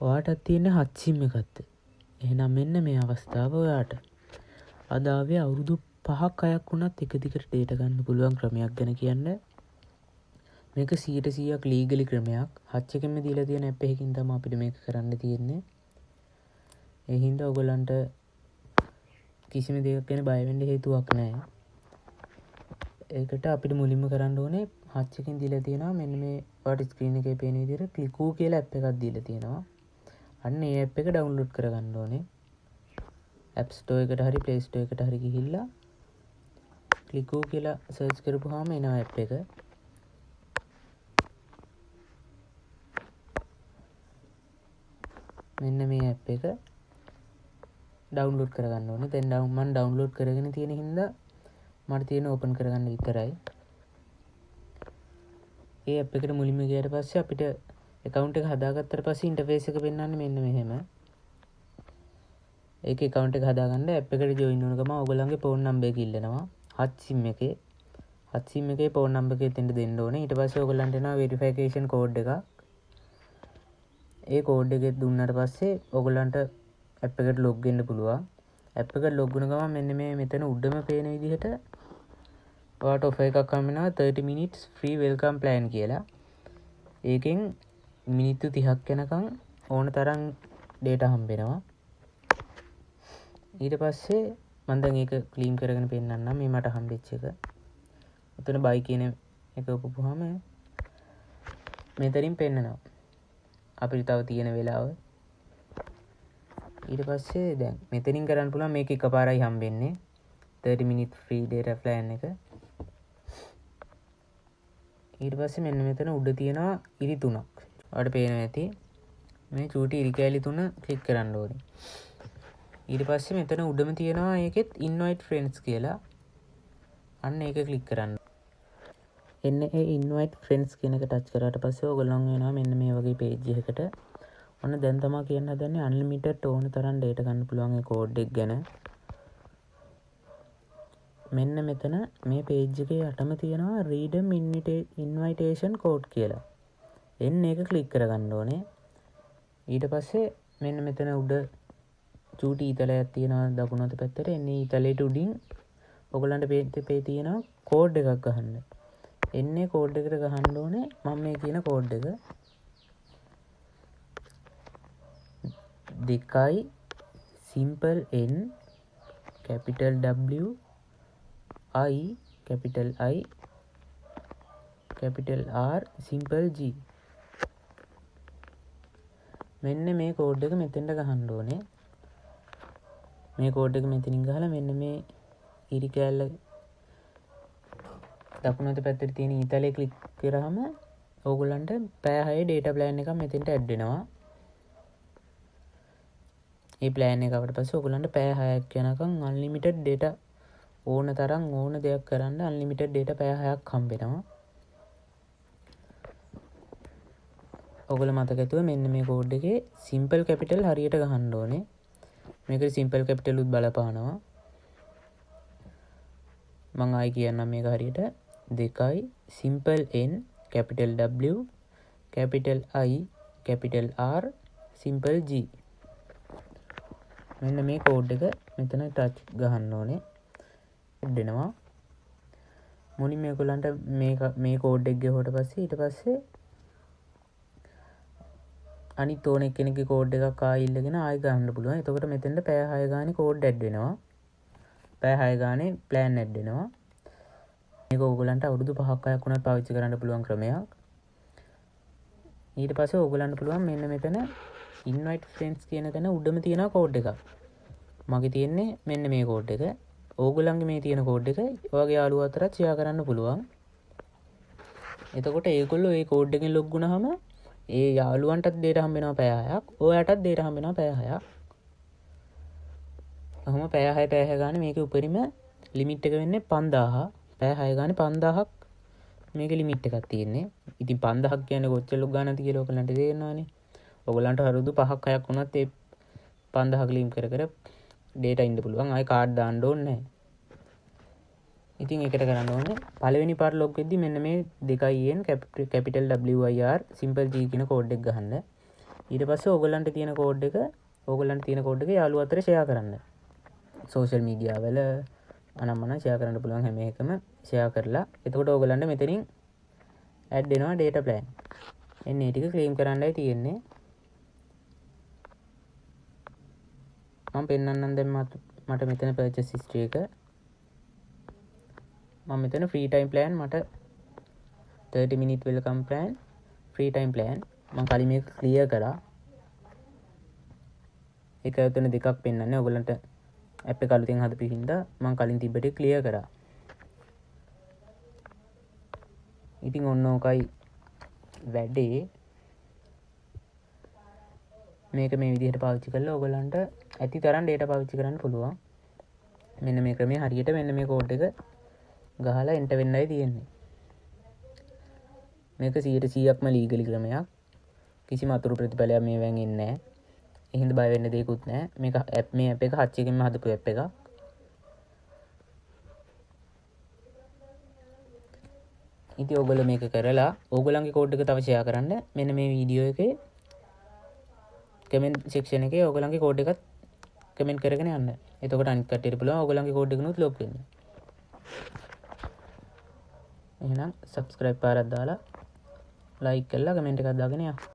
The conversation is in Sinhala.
ඔයාටත් තියෙන්නේ හත් සිම් එකක්ද? එහෙනම් මෙන්න මේ අවස්ථාව ඔයාට. අද ආවේ අවුරුදු 5ක් 6ක් වුණත් එක දිගට data ගන්න පුළුවන් ක්‍රමයක් ගැන කියන්න. මේක 100% ලීගලි ක්‍රමයක්. හච් එකෙන්ම දීලා තියෙන ඇප් එකකින් තමයි අපිට මේක කරන්න තියෙන්නේ. ඒ හින්දා ඔයගලන්ට කිසිම දෙයක් ගැන බය වෙන්න හේතුවක් නැහැ. ඒකට අපිට මුලින්ම කරන්න ඕනේ හච් එකෙන් දීලා තියෙනවා මෙන්න මේ ඔයාලට ස්ක්‍රීන් එකේ පේන විදිහට ක්ලිකෝ කියලා ඇප් එකක් දීලා තියෙනවා. අන්න ඒ ඇප් එක ඩවුන්ලෝඩ් කරගන්න ඕනේ. App Store එකට හරි Play Store එකට හරි ගිහිල්ලා ක්ලිකෝ කියලා සර්ච් කරපුවාම එනවා ඇප් එක. මෙන්න මේ ඇප් එක ඩවුන්ලෝඩ් කරගන්න ඕනේ. දැන් මම ඩවුන්ලෝඩ් කරගෙන තියෙන හින්දා මට තියෙන ඕපන් කරගන්න විතරයි. ඒ ඇප් එකට මුලින්ම ගියාට පස්සේ අපිට account එක හදාගත්තට පස්සේ ඉන්ටර්ෆේස් එක පෙන්වන්නේ මෙන්න මෙහෙම. ඒක account එක හදාගන්න ඇප් එකට join වෙන ගමන් ඔයගොල්ලන්ගේ phone number එක ඉල්ලනවා. හත් SIM එකේ phone number එක එතෙන්ට දෙන්න ඕනේ. ඊට පස්සේ ඔයගොල්ලන්ට එනවා verification code එකක්. ඒ code එක දුන්නාට පස්සේ ඔයගොල්ලන්ට ඇප් එකට log වෙන්න පුළුවන්. ඇප් එකට log වුණ ගමන් මෙන්න මේ මෙතන උඩම පේන විදිහට ඔයාලට offer එකක් හම්බ වෙනවා 30 minutes free welcome plan කියලා. ඒකෙන් මිනිත්තු 30ක් යනකම් ඕන තරම් data හම්බ වෙනවා. ඊට පස්සේ මම දැන් ඒක ක්ලීන් කරගෙන පෙන්නන්නම් මේ මට හම්බෙච්ච එක. උතන buy කියන එක ඔපපුවාම මෙතනින් පෙන්නනවා අපිට තව තියෙන වෙලාව. ඊට පස්සේ දැන් මෙතනින් කරන්න පුළුවන් මේක එකපාරයි හම්බෙන්නේ 30 minute free data plan එක. ඊට පස්සේ මෙන්න මෙතන උඩ තියෙනවා ඉරි තුනක්. ඔයාලට පේනවා ඇති. මේ චූටි ඉරි කැලි තුන ක්ලික් කරන්න ඕනේ. ඊට පස්සේ මෙතන උඩම තියෙනවා ඒකෙත් invite friends කියලා. අන්න ඒක ක්ලික් කරන්න. එන්න ඒ invite friends කියන එක ටච් කරාට පස්සේ ඔයගොල්ලන් වෙනවා මෙන්න මේ වගේ page එකකට. ඔන්න දැන් තමයි කියන්න හදන්නේ unlimited ඕන තරම් data ගන්න පුළුවන් ඒ code එක ගැන. මෙන්න මෙතන මේ page එකේ යටම තියෙනවා redeem invitation code කියලා. එන්න ඒක ක්ලික් කරගන්න ඕනේ. ඊට පස්සේ මෙන්න මෙතන උඩ චූටි ඊතලයක් තියෙනවා දකුණු අත පැත්තට. එන්නේ ඊතලයට උඩින් ඔයගලන්ට පේ තියෙනවා කෝඩ් එකක් ගහන්න. එන්නේ කෝඩ් එකට ගහන්න ඕනේ මම මේ කියන කෝඩ් එක. 2 simple N capital W I capital I capital R simple G. මෙන්න මේ කෝඩ් එක මෙතෙන්ට ගහන්න ඕනේ. මේ කෝඩ් එක මෙතනින් ගහලා මෙන්න මේ ඉරි කැල්ල දකුණු අත පැත්තේ තියෙන ඊතලේ ක්ලික් කරාම ඕගොල්ලන්ට පැය 6 data plan එකක් මෙතෙන්ට ඇඩ් වෙනවා. මේ plan එක ආවට පස්සේ ඕගොල්ලන්ට පැය 6ක් යනකම් unlimited data ඕන තරම් ඕන දෙයක් කරන්න unlimited data පැය 6ක් හම්බ වෙනවා. ඔයගොල්ලෝ මතක ඇතුව මෙන්න මේ කෝඩ් එකේ simple capital හරියට ගහන්න ඕනේ. මේකට simple capital උත් බලපානවා. මම ආයි කියන්නම් මේක හරියට 2 simple N capital W capital I capital R simple G. මෙන්න මේ කෝඩ් එක මෙතන ටච් ගහන්න ඕනේ. දෙනවා. මුලින්ම ඔයගොල්ලන්ට මේ කෝඩ් එක ගෙවුවට පස්සේ ඊට පස්සේ අනිත් ඕන කෙනෙක්ගේ කෝඩ් එකක් ආයෙ ඉල්ලගෙන ආයෙ ගන්න පුළුවන්. එතකොට මෙතෙන්ට පැය 6 ගානේ කෝඩ් ඇඩ් වෙනවා. පැය 6 ගානේ ප්ලෑන් ඇඩ් වෙනවා. මේක ඕගොල්ලන්ට අවුරුදු 5ක් 6ක් වුණත් පාවිච්චි කරන්න පුළුවන් ක්‍රමයක්. ඊට පස්සේ ඕගොල්ලන්ට පුළුවන් මෙන්න මෙතන invite friends කියන තැන උඩම තියෙන කෝඩ් එකක්. මගේ තියෙන්නේ මෙන්න මේ කෝඩ් එක. ඕගොල්ලන්ගේ මේ තියෙන කෝඩ් එක ඔයගේ යාළුවෝ අතරත් ෂෙයා කරන්න පුළුවන්. එතකොට ඒගොල්ලෝ ඒ කෝඩ් එකෙන් ලොග් වුණාම ඒ යාළුවන්ටත් data හම්බ වෙනවා පැය 6ක්. ඔයාටත් data හම්බ වෙනවා පැය 6ක්. අහම පැය 6 ගානේ මේකේ උපරිම ලිමිට් එක වෙන්නේ 5000. පැය 6 ගානේ 5000ක් මේකේ ලිමිට් එකක් තියෙන්නේ. ඉතින් 5000ක් කියන්නේ කොච්චර ලොක් ගන්නද කියලා ඔයගලන්ට තේරෙනවනේ. ඔයගලන්ට අවුරුදු 5ක් 6ක් වුණත් ඒ 5000ක ලින්ක් කර data ඉන්න පුළුවන්. ආයෙ කාඩ් දාන්න ඕනේ නැහැ. ඉතින් ඒකට කරන්න ඕනේ පළවෙනි පාර ලොග් වෙද්දි මෙන්න මේ 2n capital WIR simple G කියන කෝඩ් එක ගහන්න. ඊට පස්සේ ඕගොල්ලන්ට තියෙන කෝඩ් එක යාළුවෝ අතර ෂෙයා කරන්න. සෝෂල් මීඩියා වල අනම්මනම් ෂෙයා කරන්න පුළුවන් හැම එකම ෂෙයා කරලා එතකොට ඕගොල්ලන්ට මෙතනින් ඇඩ් වෙනවා data plan. එන්න ඒ ටික ක්ලේම් කරන්නයි තියෙන්නේ. මම පෙන්නන්නම් දැන් මට මෙතන purchase history එක. මම මෙතන free time plan මට 30 minute welcome plan free time plan මම කලින් මේක ක්ලියර් කරා. ඒක උතන දෙකක් පෙන්නන්නේ. ඔයගලන්ට app එක අලුතෙන් හදපු හින්දා මම කලින් තිබ්බ ටික ක්ලියර් කරා. ඉතින් ඔන්න ඕකයි වැඩේ. මේක මේ විදිහට පාවිච්චි කරලා ඔයගලන්ට ඇති තරම් data පාවිච්චි කරන්න පුළුවන්. මෙන්න මේ ක්‍රමයේ හරියට මෙන්න මේ කෝඩ් එක ගහලා එන්ටර් වෙන්නයි තියෙන්නේ. මේක 100%ක්ම ලීගලි ක්‍රමයක්. කිසිම අතුරු ප්‍රතිඵලයක් මේවෙන් එන්නේ නැහැ. ඒ හින්දා බය වෙන්න දෙයක්වත් නැහැ. මේක මේ app එක හච් එකකින්ම හදපු app එකක්. ඉතින් ඔයගොල්ලෝ මේක කරලා ඔයගොල්ලන්ගේ කෝඩ් එක තව ෂෙයා කරන්න. මෙන්න මේ වීඩියෝ එකේ කමෙන්ට් සෙක්ෂන් එකේ ඔයගොල්ලන්ගේ කෝඩ් එකත් කමෙන්ට් කරගෙන යන්න. එතකොට අනිත් කට්ටියට පුළුවන් ඔයගොල්ලන්ගේ කෝඩ් එකනොත් ලොග් වෙන්න. එහෙනම් subscribe පාරක් දාලා like කරලා කමෙන්ට් එකක් දාගෙන යන්න.